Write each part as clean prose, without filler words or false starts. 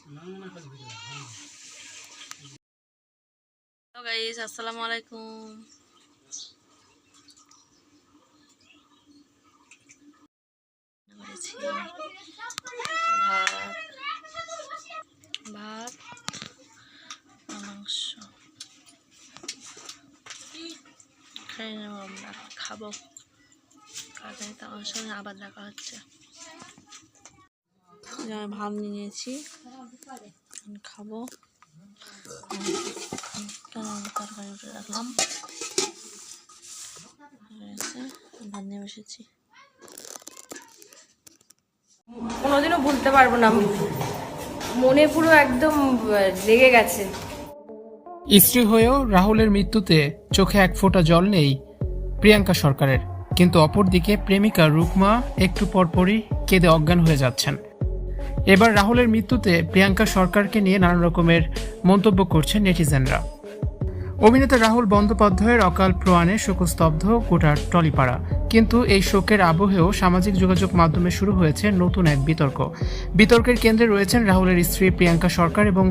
Hello guys, আসসালামু আলাইকুম। করেছি ভাত মাংস খেয়ে নেব, আমরা খাবো। কাজে আমার সঙ্গে আবার দেখা হচ্ছে। ভাত নিয়েছি, খাবো। তরকারি উঠে রাখলাম, ভাত নিয়ে বসেছি। কোনোদিনও ভুলতে পারবো না, মনে পুরো একদম লেগে গেছে। স্ত্রী হয়েও রাহুলের মৃত্যুতে চোখে এক ফোঁটা জল নেই প্রিয়াঙ্কা সরকারের, কিন্তু অপরদিকে প্রেমিকা রুকমা একটু পরপরই কেঁদে অজ্ঞান হয়ে যাচ্ছেন। এবার রাহুলের মৃত্যুতে প্রিয়াঙ্কা সরকারকে নিয়ে নানান রকমের মন্তব্য করছেন নেটিজেনরা। অভিনেতা রাহুল বন্দ্যোপাধ্যায়ের অকাল প্রয়াণে শোকস্তব্ধ গোটা টলিপাড়া, কিন্তু এই শোকের আবহেও সামাজিক যোগাযোগ মাধ্যমে শুরু হয়েছে নতুন এক বিতর্কের কেন্দ্রে রয়েছেন রাহুলের স্ত্রী প্রিয়াঙ্কা সরকার এবং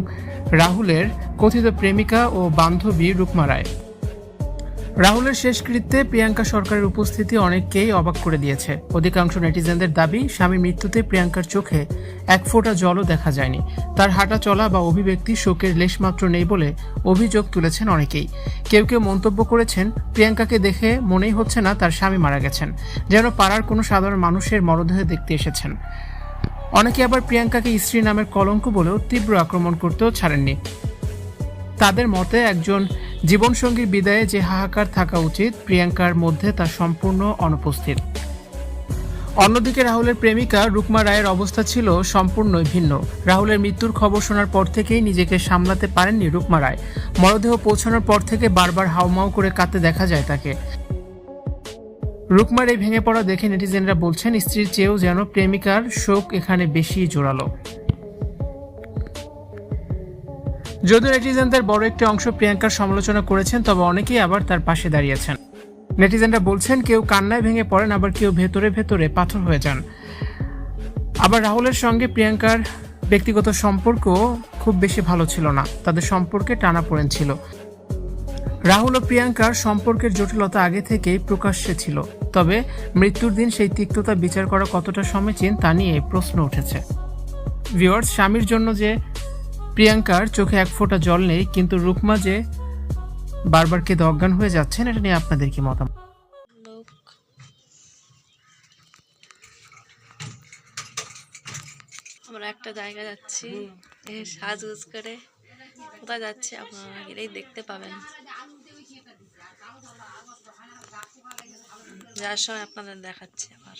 রাহুলের কথিত প্রেমিকা ও বান্ধবী রুকমা রায়। রাহুলের শেষকৃত্যে প্রিয়াঙ্কা সরকারের উপস্থিতি অনেককেই অবাক করে দিয়েছে। অধিকাংশ নেটিজেনদের দাবি, স্বামীর মৃত্যুতে প্রিয়াঙ্কার চোখে এক ফোঁটা জলও দেখা যায়নি। তার হাঁটা চলা বা অভিব্যক্তি শোকের লেশমাত্র নেই বলে অভিযোগ তুলেছেন অনেকেই। কেউ কেউ মন্তব্য করেছেন, প্রিয়াঙ্কাকে দেখে মনেই হচ্ছে না তার স্বামী মারা গেছেন, যেন পাড়ার কোনো সাধারণ মানুষের মরদেহ দেখতে এসেছেন। অনেকে আবার প্রিয়াঙ্কাকে স্ত্রী নামের কলঙ্ক বলেও তীব্র আক্রমণ করতেও ছাড়েননি। তাদের মতে, একজন জীবনসঙ্গীর বিদায়ে যে হাহাকার থাকা উচিত, প্রিয়াঙ্কার মধ্যে তা সম্পূর্ণ অনুপস্থিত। অন্যদিকে রাহুলের প্রেমিকা রুকমা রায়ের অবস্থা ছিল সম্পূর্ণই ভিন্ন। রাহুলের মৃত্যুর খবর শোনার পর থেকেই নিজেকে সামলাতে পারেননি রুকমা রায়। মরদেহ পৌঁছানোর পর থেকে বারবার হাউমাউ করে কাঁদতে দেখা যায় তাকে। রুকমার এই ভেঙে পড়া দেখে নেটিজেনরা বলছেন, স্ত্রীর চেয়েও যেন প্রেমিকার শোক এখানে বেশি জোরালো। যদিও নেটিজেনদের বড় একটি অংশ প্রিয়াঙ্কার সমালোচনা করেছেন, তবে অনেকেই আবার তার পাশে দাঁড়িয়েছেন। নেটিজেনরা বলছেন, কেউ কান্নায় ভেঙে পড়েন, আবার কেউ ভেতরে ভেতরে পাথর হয়ে যান। আবার রাহুলের সঙ্গে প্রিয়াঙ্কার ব্যক্তিগত সম্পর্ক খুব বেশি ভালো ছিল না, তাদের সম্পর্কে টানাপোড়েন ছিল। রাহুল ও প্রিয়াঙ্কার সম্পর্কের জটিলতা আগে থেকেই প্রকাশ্যে ছিল, তবে মৃত্যুর দিন সেই তিক্ততা বিচার করা কতটা সমীচীন তা নিয়ে প্রশ্ন উঠেছে। ভিউয়ার্স, স্বামীর জন্য যে প্রিয়াঙ্কার চোখে এক ফোঁটা জল নেই, কিন্তু রুকমা যে বারবার কেঁদে অজ্ঞান হয়ে যাচ্ছেন, এটা নিয়ে আপনাদের কি মতামত? আমরা একটা জায়গা যাচ্ছি, সাজগুজ করে। কোথায় যাচ্ছি আপনারা গেলেই দেখতে পাবেন। যার সময় আপনাদের দেখাচ্ছি আবার।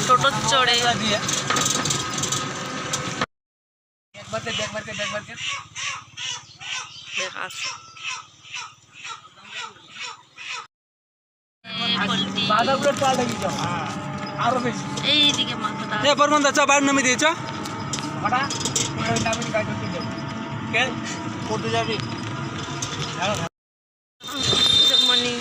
টোটো চড়ে এইদিকে মাথাটা বাইরে নামিয়ে দিয়েছ করতে যাবি। মর্নিং।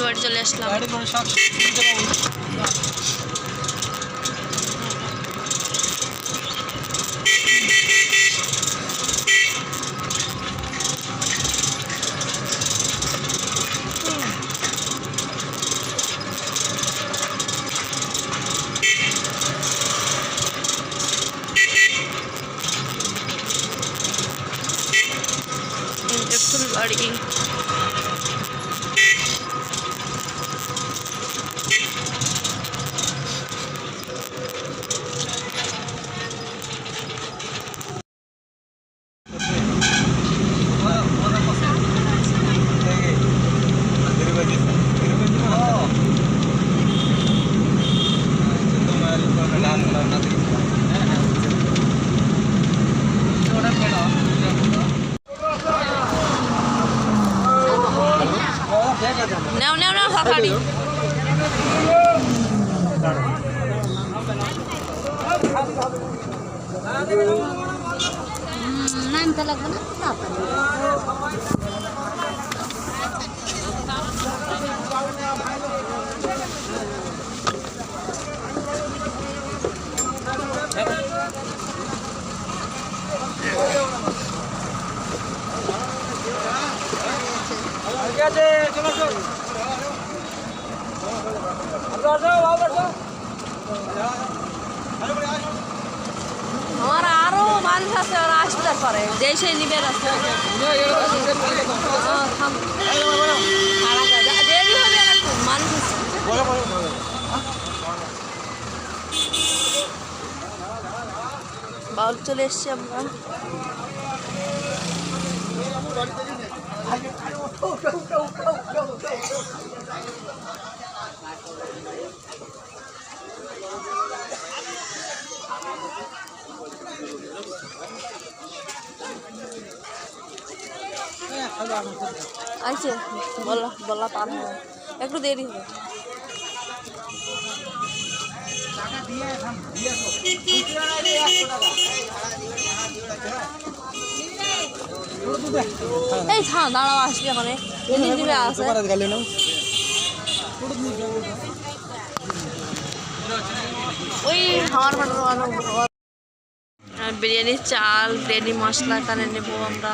বাড়ি চলে আসলাম। বাড়ি। নাও নাও নাও সকাড়ি। নামতে লাগবে না আমার আরো মানুষ আছে, ওরা আসতে পারে, যে সেই নিবেন আছে। দেরি হবে এখন, মানুষ আছে। বাউল চলে এসছি আমরা। আইছে বলা বলা পার হবে, একটু দেরি হবে। এই থাম, দাঁড়াও, আসবে ওখানে দিবে আছে। ওই খাওয়ার বিরিয়ানির চাল, বিরিয়ানি মশলা এখানে নেবো আমরা।